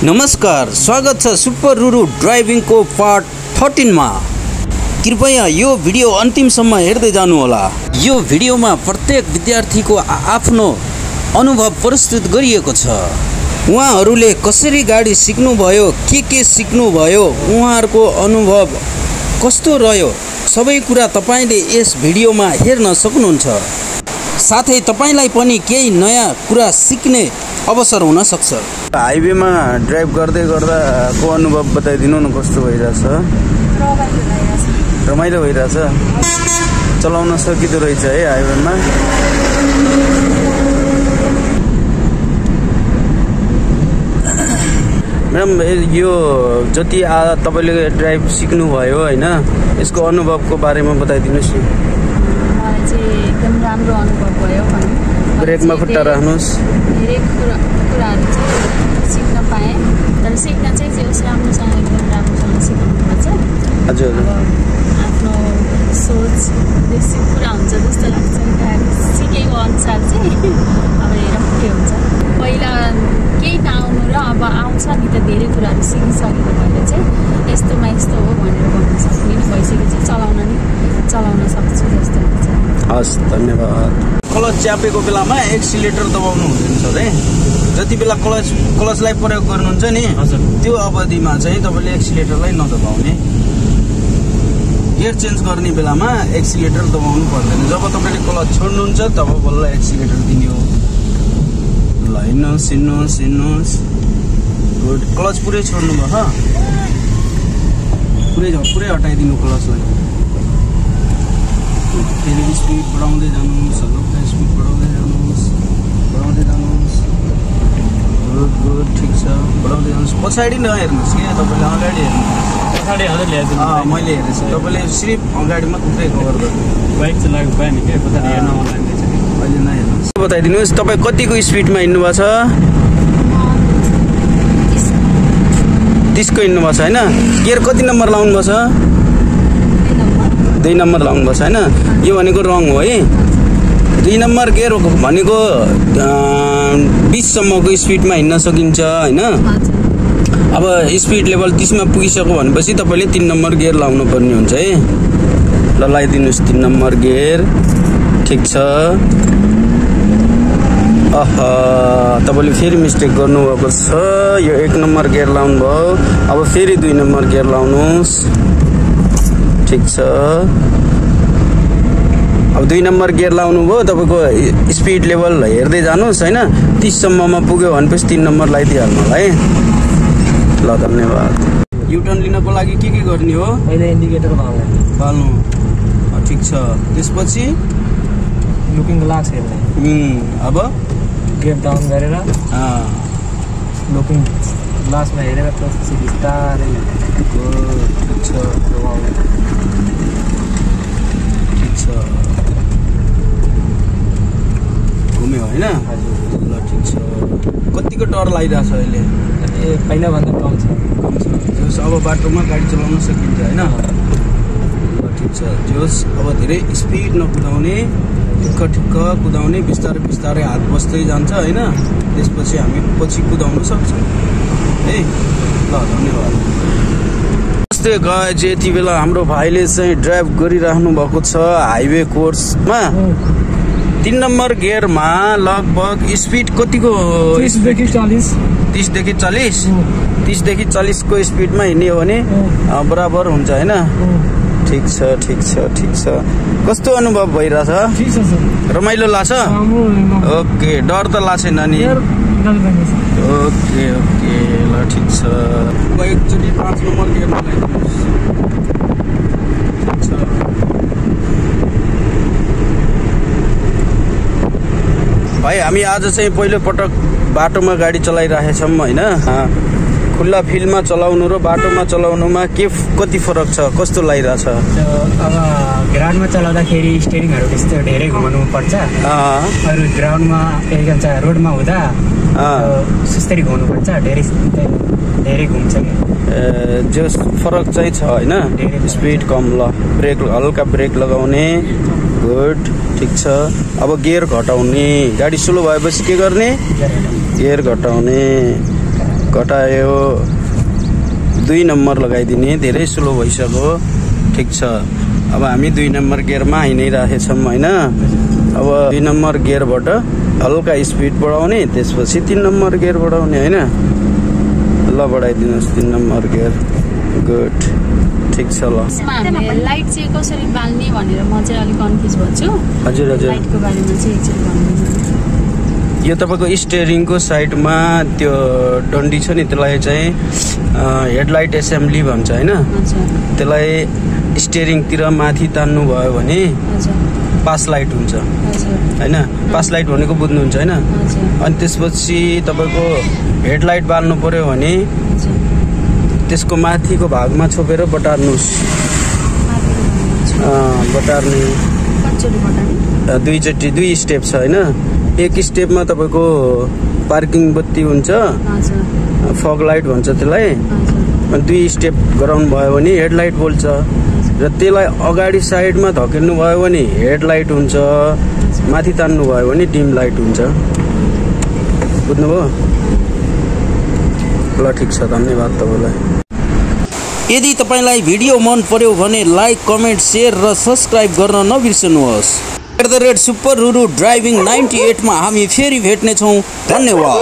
नमस्कार, स्वागत छ सुपर रुरु ड्राइभिङको पार्ट 13 मा। कृपया यो भिडियो अन्तिमसम्म हेर्दै जानुहोला। यो भिडियोमा प्रत्येक विद्यार्थीको आफ्नो अनुभव प्रस्तुत गरिएको छ। उहाँहरूले कसरी गाडी सिक्नुभयो, के सिक्नुभयो, उहाँहरूको अनुभव कस्तो रह्यो, सबै कुरा तपाईले यस भिडियोमा हेर्न सक्नुहुन्छ। साथै तपाईलाई पनि केही नयाँ कुरा सिक्ने अवसर हुन सक्छ। हाइवेमा ड्राइभ गर्दै गर्दा को अनुभव बताइदिनु न, कस्तो भइरहेछ? रमाइलो भइरहेछ। चलाउन सकिँदो रहेछ है हाइवेमा। म्याडम, यो जति तपाईले ड्राइभ सिक्नुभयो हैन, यसको अनुभवको बारेमा बताइदिनुस् न। एकदम राम्रो अनुभव भयो। ब्रेकमा खुट्टा राख्नुस्। धेरै कुराहरू चाहिँ सिक्न पाएँ, तर सिक्न चाहिँ राम्रोसँग एकदम राम्रोसँग सिक्नुपर्छ। हजुर, आफ्नो सोच बेसी कुरा हुन्छ जस्तो लाग्छ। सिकेको अनुसार चाहिँ अब हेरौँ के हुन्छ। पहिला केही नआउनु र अब आउँछ नि त, धेरै कुराहरू सिकिसकेको भएर चाहिँ यस्तोमा यस्तो हो भनेर भन्न सक्ने भइसकेपछि चलाउन सक्छु जस्तो लाग्छ। हस्, धन्यवाद। क्लच च्यापेको बेलामा एक्सिलेटर दबाउनु हुँदैन सर है। जति बेला क्लचलाई प्रयोग गर्नुहुन्छ नि, त्यो अवधिमा चाहिँ तपाईँले एक्सिलेटरलाई नदबाउने। गियर चेन्ज गर्ने बेलामा एक्सिलेटर दबाउनु पर्दैन। जब तपाईँले क्लच छोड्नुहुन्छ तब बल्ल एक्सिलेटर दिने हो। ल, हिँड्नुहोस्। गुड। क्लच पुरै छोड्नु भयो, पुरै हटाइदिनु क्लचलाई। फेरि स्पिड बढाउँदै जानुहोस्। हल्का स्पिड बढाउँदै जानुहोस्। गुड, ठिक छ। बढाउँदै जानुहोस्। पछाडि नहेर्नुहोस् क्या, तपाईँले अगाडि हेर्नुहोस्। पछाडि हजुर ल्याएको मैले हेरेछु। तपाईँले सिर्फ अगाडि मात्रै कभर गर्नु। बाइक चलाएको भएन क्या, पछाडि हेर्न अनलाइन अहिले नहेर्नुहोस्। बताइदिनुहोस् तपाईँ कतिको स्पिडमा हिँड्नु भएको छ? 30 को हिँड्नु भएको छ होइन? गियर कति नम्बर लाउनु भएको छ? 2 नम्बर लाउनु भएको छ होइन? यो भनेको रङ हो है। 2 नम्बर गियर भनेको 20 सम्मको स्पिडमा हिँड्न सकिन्छ होइन? अब स्पिड लेभल 30 मा पुगिसक्यो भनेपछि तपाईँले 3 नम्बर गियर लाउनु पर्ने हुन्छ है। ल, लगाइदिनुहोस् 3 नम्बर गियर। ठिक छ। तपाईँले फेरि मिस्टेक गर्नुभएको छ। यो 1 नम्बर गियर लाउनु भयो। अब फेरि 2 नम्बर गियर लाउनुहोस्। ठिक छ। अब 2 नम्बर गियर लाउनु भयो। तपाईँको स्पिड लेभल हेर्दै जानुहोस् होइन। 30 सम्ममा पुग्यो भनेपछि 3 नम्बर लगाइदिइहाल्नु होला है। ल, धन्यवाद। युटर्न लिनको लागि के गर्ने हो? पहिले इन्डिकेटर बाल्नु। ठिक छ। त्यसपछि लुकिङ ग्लास हेर्ने। अब गेट डाउन गरेर लुकिङ ग्लासमा हेरेर त्यसपछि बिस्तारै ठिक छ। घुम्यो होइन? ल, ठिक छ। कतिको डर लागिरहेछ अहिले? पहिलाभन्दा कम छ। जोस् अब बाटोमा गाडी चलाउन सकिन्छ होइन? ल, ठिक छ। जोस् अब धेरै स्पिड नकुदाउने, ठिक्क कुदाउने। बिस्तारै हात बस्दै जान्छ होइन? त्यसपछि हामी पछि कुदाउन सक्छौँ है। ल, धन्यवाद। जस्तै गाइज, यति बेला हाम्रो भाइले चाहिँ ड्राइभ गरिराख्नु भएको छ हाइवे कोर्समा। 3 नम्बर गियरमा लगभग स्पिड कतिको? 30 देखि 40। 30 देखि 40? 30 देखि 40 को स्पिडमा हिँड्ने हो भने बराबर हुन्छ होइन? ठिक छ। कस्तो अनुभव भइरहेछ? ठिक छ सर। रमाइलो लाग्छ? ओके। डर त लाग्छ नि? ओके। ल, ठिक छ। एकचोटि 5 नम्बर गियरमा लगाइदिनुहोस्। ठिक छ। भाइ, हामी आज चाहिँ पहिलो पटक बाटोमा गाडी चलाइरहेछौँ होइन? खुल्ला फिल्डमा चलाउनु र बाटोमा चलाउनुमा कति फरक छ? कस्तो लागिरहेछ? अब ग्राउन्डमा चलाउँदाखेरि स्टेरिङहरू त्यस्तो धेरै घुमाउनु पर्छ। अरू ग्राउन्डमा रोडमा हुँदा सुस्तरी घुमाउनुपर्छ। धेरै घुम्छ क्या। जो फरक चाहिँ छ होइन? स्पिड कम। ल, ब्रेक हल्का ब्रेक लगाउने। गुड, ठिक छ। अब गियर घटाउने। गाडी स्लो भएपछि के गर्ने? गियर घटाउने। घटायो 2 नम्बर लगाइदिने धेरै स्लो भइसक्यो ठीक छ अब हामी 2 नम्बर गियरमा हिँडै राखेछौं हैन अब 2 नम्बर गियरबाट हल्का स्पिड बढाउने त्यसपछि 3 नम्बर गियर बढाउने हैन ल बढाइदिनुस् 3 नम्बर गियर गुड ठीक छ ल लाइट चाहिँ कसरी बाल्ने भनेर म चाहिँ अलि कन्फ्युज भन्छु हजुर हजुर लाइटको बारेमा चाहिँ एकचोटि भन्दिनु यो तपाईको स्टियरिङको साइडमा त्यो डन्डी छ नि त्यसलाई चाहिँ हेडलाइट एसेम्बली भन्छ हैन त्यसलाई स्टियरिङतिर माथि तान्नु भयो भने पास लाइट हुन्छ हैन पास लाइट भनेको बुझ्नुहुन्छ हैन अनि त्यसपछि तपाईको हेडलाइट बाल्नु पर्यो भने त्यसको माथिको भागमा छोपेर बटार्नुस् बटार्ने दुईचोटि 2 स्टेप छ हैन एक स्टेपमा तपाईको पार्किङ बत्ती हुन्छ फग लाइट भन्छ त्यसलाई अनि 2 स्टेप गराउनु भयो भने हेडलाइट बोल्छ र त्यसलाई अगाडि साइडमा धकेल्नु भयो भने हेडलाइट हुन्छ माथि तान्नु भयो भने डिम लाइट हुन्छ बुझ्नुभयो ल ठीक छ धन्यवाद तपाईलाई यदि तपाईलाई भिडियो मन पर्यो भने लाइक कमेन्ट शेयर र सब्स्क्राइब गर्न नबिर्सनुहोस् @सुपर रुरु ड्राइभिङ 98 मा हामी फेरि भेट्ने छौं धन्यवाद।